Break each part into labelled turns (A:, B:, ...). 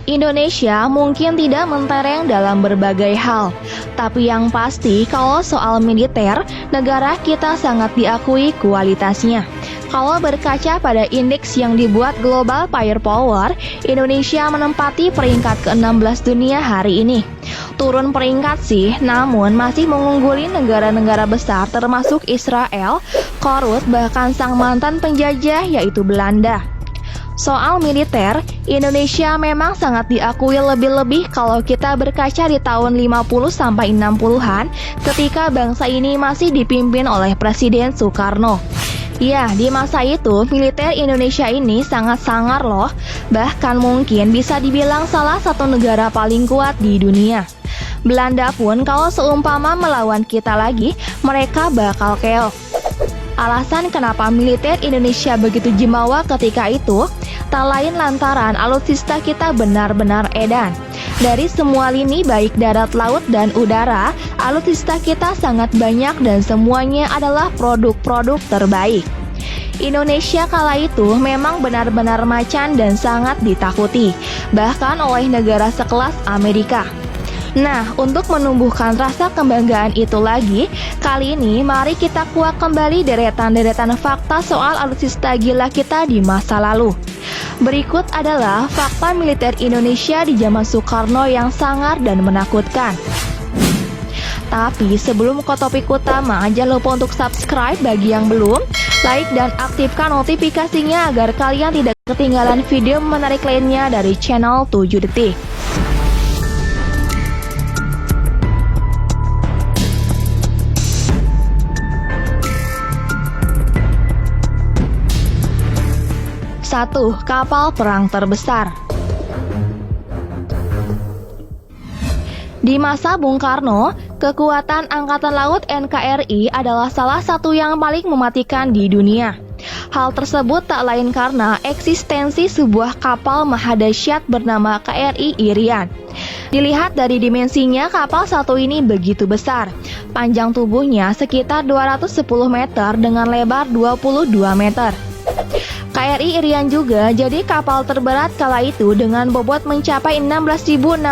A: Indonesia mungkin tidak mentereng dalam berbagai hal, tapi yang pasti kalau soal militer, negara kita sangat diakui kualitasnya. Kalau berkaca pada indeks yang dibuat Global Firepower, Indonesia menempati peringkat ke-16 dunia hari ini. Turun peringkat sih, namun masih mengungguli negara-negara besar termasuk Israel, Korut, bahkan sang mantan penjajah yaitu Belanda. Soal militer, Indonesia memang sangat diakui lebih-lebih kalau kita berkaca di tahun 50-60-an ketika bangsa ini masih dipimpin oleh Presiden Soekarno. Ya, di masa itu, militer Indonesia ini sangat sangar loh, bahkan mungkin bisa dibilang salah satu negara paling kuat di dunia. Belanda pun kalau seumpama melawan kita lagi, mereka bakal keok. Alasan kenapa militer Indonesia begitu jemawa ketika itu, tak lain lantaran alutsista kita benar-benar edan. Dari semua lini baik darat, laut, dan udara, alutsista kita sangat banyak dan semuanya adalah produk-produk terbaik. Indonesia kala itu memang benar-benar macan dan sangat ditakuti, bahkan oleh negara sekelas Amerika. Nah, untuk menumbuhkan rasa kebanggaan itu lagi, kali ini mari kita kuak kembali deretan-deretan fakta soal alutsista gila kita di masa lalu. Berikut adalah fakta militer Indonesia di zaman Soekarno yang sangar dan menakutkan. Tapi sebelum ke topik utama, jangan lupa untuk subscribe bagi yang belum, like dan aktifkan notifikasinya agar kalian tidak ketinggalan video menarik lainnya dari channel 7 Detik. Satu, kapal perang terbesar. Di masa Bung Karno, kekuatan Angkatan Laut NKRI adalah salah satu yang paling mematikan di dunia. Hal tersebut tak lain karena eksistensi sebuah kapal mahadahsyat bernama KRI Irian. Dilihat dari dimensinya, kapal satu ini begitu besar. Panjang tubuhnya sekitar 210 meter dengan lebar 22 meter. KRI Irian juga jadi kapal terberat kala itu dengan bobot mencapai 16.640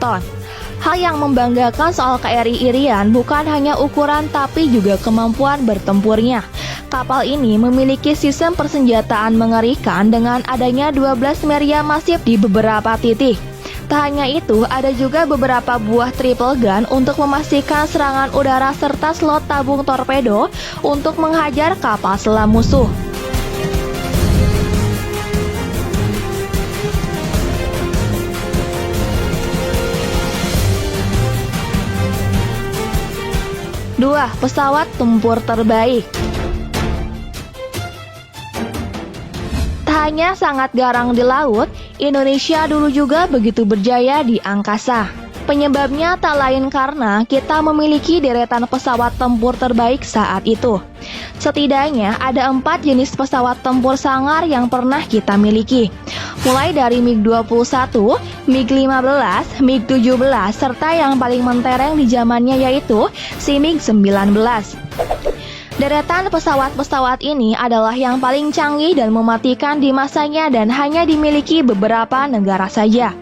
A: ton. Hal yang membanggakan soal KRI Irian bukan hanya ukuran tapi juga kemampuan bertempurnya. Kapal ini memiliki sistem persenjataan mengerikan dengan adanya 12 meriam masif di beberapa titik. Tak hanya itu, ada juga beberapa buah triple gun untuk memastikan serangan udara serta slot tabung torpedo untuk menghajar kapal selam musuh. Dua, pesawat tempur terbaik. Tak hanya sangat garang di laut, Indonesia dulu juga begitu berjaya di angkasa. Penyebabnya tak lain karena kita memiliki deretan pesawat tempur terbaik saat itu. Setidaknya ada 4 jenis pesawat tempur sangar yang pernah kita miliki. Mulai dari MiG-21, MiG-15, MiG-17, serta yang paling mentereng di zamannya yaitu si MiG-19. Deretan pesawat-pesawat ini adalah yang paling canggih dan mematikan di masanya dan hanya dimiliki beberapa negara saja.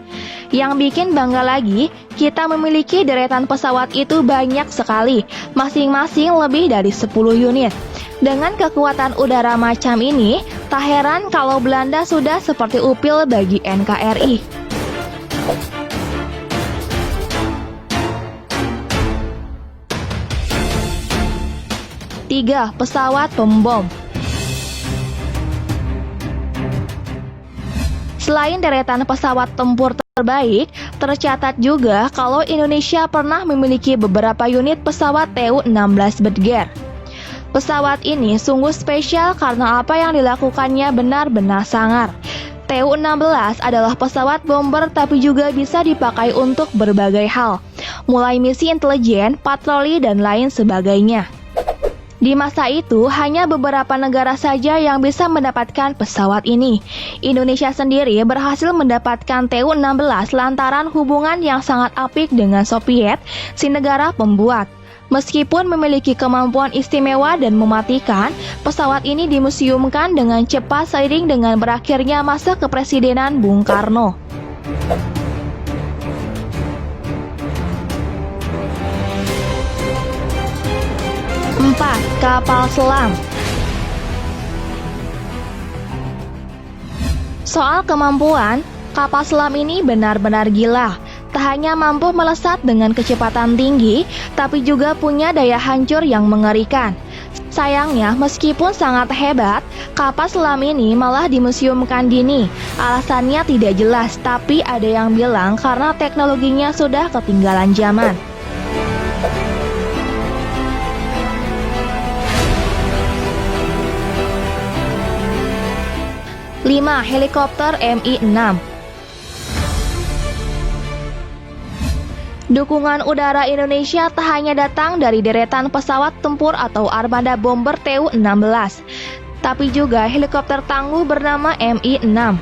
A: Yang bikin bangga lagi, kita memiliki deretan pesawat itu banyak sekali, masing-masing lebih dari 10 unit. Dengan kekuatan udara macam ini, tak heran kalau Belanda sudah seperti upil bagi NKRI. Tiga, pesawat pembom. Selain deretan pesawat tempur terbaik, tercatat juga kalau Indonesia pernah memiliki beberapa unit pesawat Tu-16 Badger. Pesawat ini sungguh spesial karena apa yang dilakukannya benar-benar sangar. Tu-16 adalah pesawat bomber tapi juga bisa dipakai untuk berbagai hal, mulai misi intelijen, patroli, dan lain sebagainya. Di masa itu, hanya beberapa negara saja yang bisa mendapatkan pesawat ini. Indonesia sendiri berhasil mendapatkan Tu-16 lantaran hubungan yang sangat apik dengan Soviet, si negara pembuat. Meskipun memiliki kemampuan istimewa dan mematikan, pesawat ini dimuseumkan dengan cepat seiring dengan berakhirnya masa kepresidenan Bung Karno. 4. Kapal selam. Soal kemampuan, kapal selam ini benar-benar gila. Tak hanya mampu melesat dengan kecepatan tinggi, tapi juga punya daya hancur yang mengerikan. Sayangnya, meskipun sangat hebat, kapal selam ini malah dimuseumkan dini. Alasannya tidak jelas, tapi ada yang bilang karena teknologinya sudah ketinggalan zaman. 5. Helikopter Mi-6. Dukungan udara Indonesia tak hanya datang dari deretan pesawat tempur atau armada bomber Tu-16, tapi juga helikopter tangguh bernama Mi-6.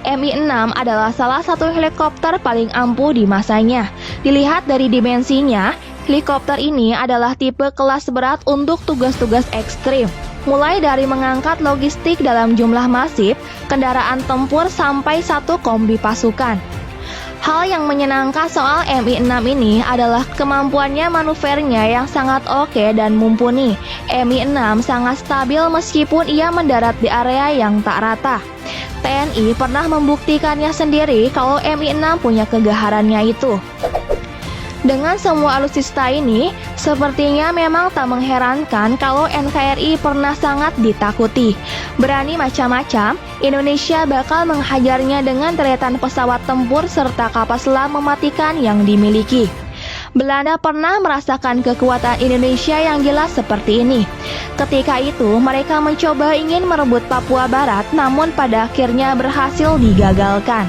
A: Mi-6 adalah salah satu helikopter paling ampuh di masanya. Dilihat dari dimensinya, helikopter ini adalah tipe kelas berat untuk tugas-tugas ekstrim. Mulai dari mengangkat logistik dalam jumlah masif, kendaraan tempur sampai satu kombi pasukan. Hal yang menyenangkan soal Mi-6 ini adalah kemampuannya manuvernya yang sangat oke dan mumpuni. Mi-6 sangat stabil meskipun ia mendarat di area yang tak rata. TNI pernah membuktikannya sendiri kalau Mi-6 punya kegaharannya itu. Dengan semua alutsista ini, sepertinya memang tak mengherankan kalau NKRI pernah sangat ditakuti. Berani macam-macam, Indonesia bakal menghajarnya dengan deretan pesawat tempur serta kapal selam mematikan yang dimiliki. Belanda pernah merasakan kekuatan Indonesia yang jelas seperti ini. Ketika itu, mereka mencoba ingin merebut Papua Barat, namun pada akhirnya berhasil digagalkan.